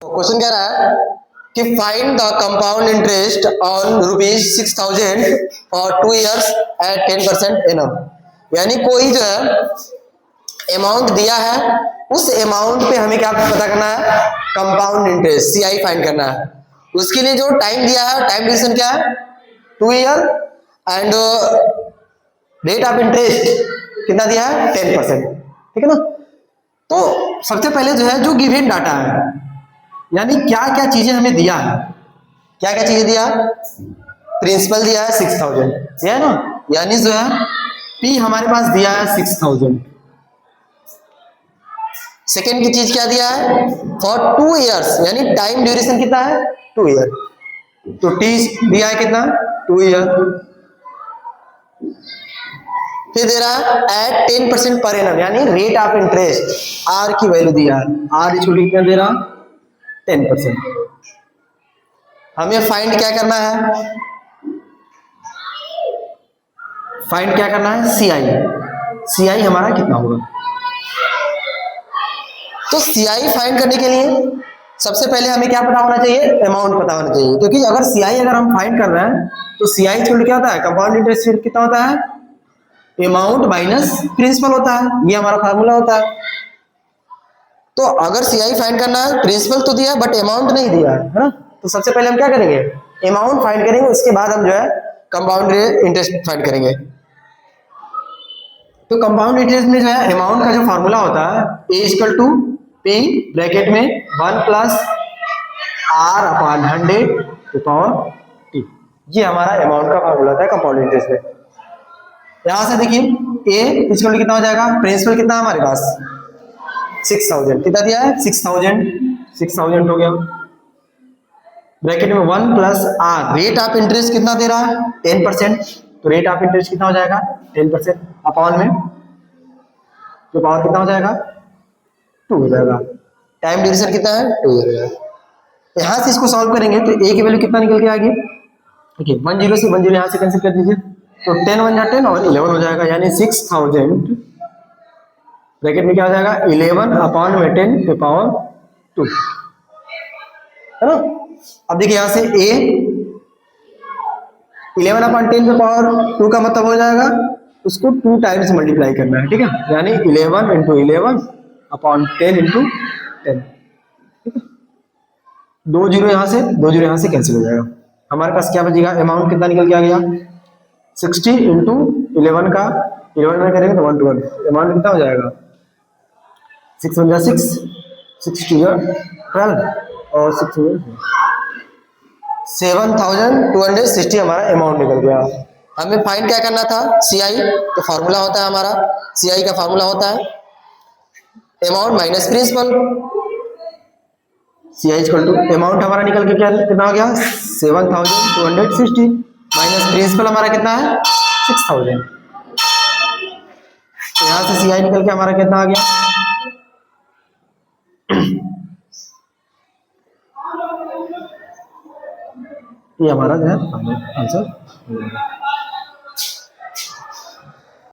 Question कह रहा है कि find the compound interest on ₹6,000 for 2 years at 10% annum. यानी कोई जो है अमाउंट दिया है, उस अमाउंट पे हमें क्या पता करना है, कंपाउंड इंटरेस्ट सीआई फाइंड करना है। उसके लिए जो टाइम दिया है, टाइम ड्यूरेशन क्या है 2 year and rate of interest कितना दिया है 10%, ठीक है ना। तो सबसे पहले जो है जो गिवन डाटा है, यानी क्या क्या चीजें हमें दिया है, क्या क्या चीजें दिया है, प्रिंसिपल दिया है 6,000, दिया है ना, यानी जो है पी हमारे पास दिया है 6,000। सेकेंड की चीज क्या दिया है, फॉर 2 years, यानी टाइम ड्यूरेशन कितना है 2 year, तो टी दिया है कितना 2 year। फिर दे रहा है एट 10% पर एनम, यानी रेट ऑफ इंटरेस्ट आर की वैल्यू दिया है, आर इक्वल कितना दे रहा 10%। हमें फाइंड क्या करना है, फाइंड क्या करना है सीआई, सीआई हमारा कितना होगा। तो सीआई फाइंड करने के लिए सबसे पहले हमें क्या पता होना चाहिए, अमाउंट पता होना चाहिए, क्योंकि अगर सीआई अगर हम फाइंड कर रहे हैं तो सीआई छोड़ क्या होता है, कंपाउंड इंटरेस्ट रेट कितना होता है, अमाउंट माइनस प्रिंसिपल होता है, ये हमारा फार्मूला होता है। तो अगर सीआई फाइंड करना है, प्रिंसिपल तो दिया बट अमाउंट नहीं दिया है ना, तो सबसे पहले हम क्या करेंगे, अमाउंट फाइंड करेंगे, उसके बाद हम जो है कंपाउंड इंटरेस्ट फाइंड करेंगे। तो कंपाउंड इंटरेस्ट में जो है अमाउंट का जो फार्मूला होता है A equal to P bracket में 1 plus R upon 100 to power T, ये हमारा अमाउंट का फार्मूला होता है कंपाउंड इंटरेस्ट में। यहां से देखिए ए इक्वल कितना हो जाएगा, प्रिंसिपल कितना हमारे पास 6,000, कितना दिया है 6,000 हो गया, ब्रैकेट में 1 plus R, rate of interest कितना दे रहा है 10%, तो रेट ऑफ इंटरेस्ट कितना हो जाएगा 10% अपॉन में तो पावर कितना हो जाएगा 2 हो जाएगा, टाइम ड्यूरेशन कितना है 2 हो जाएगा। यहां से इसको सॉल्व करेंगे तो ए की वैल्यू कितना निकल के आएगी, देखिए 10 से 10 यहां से कैंसिल कर दीजिए, तो 10 1 जा 10 और 11 हो जाएगा, यानी 6,000 ब्रैकेट में क्या हो जाएगा 11 अपॉन में 10 पे पावर 2, है ना। अब देखिए यहां से ए 11 अपॉन 10 पे पावर 2 का मतलब हो जाएगा उसको 2 टाइम्स मल्टीप्लाई करना है, ठीक है, यानी 11 इंटू 11 अपॉन 10 इंटू 10, दो जीरो यहां से दो जीरो यहां से कैंसिल हो जाएगा, हमारे पास क्या बचेगा, अमाउंट कितना निकल के आ गया 60 इंटू 11 का 11 में करेंगे तो 1 to 1, अमाउंट कितना हो जाएगा 6 1 6 6 2 12 और 6 7,260 हमारा अमाउंट निकल गया। हमें फाइंड क्या करना था सीआई, तो फार्मूला होता है हमारा, सीआई का फार्मूला होता है amount minus principal, CI equal to amount हमारा निकल के क्या कितना हो गया 7,260 माइनस प्रिंसिपल हमारा कितना है 6,000, तो यहां से सीआई निकल के हमारा कितना आ गया, ये हमारा जो है आंसर।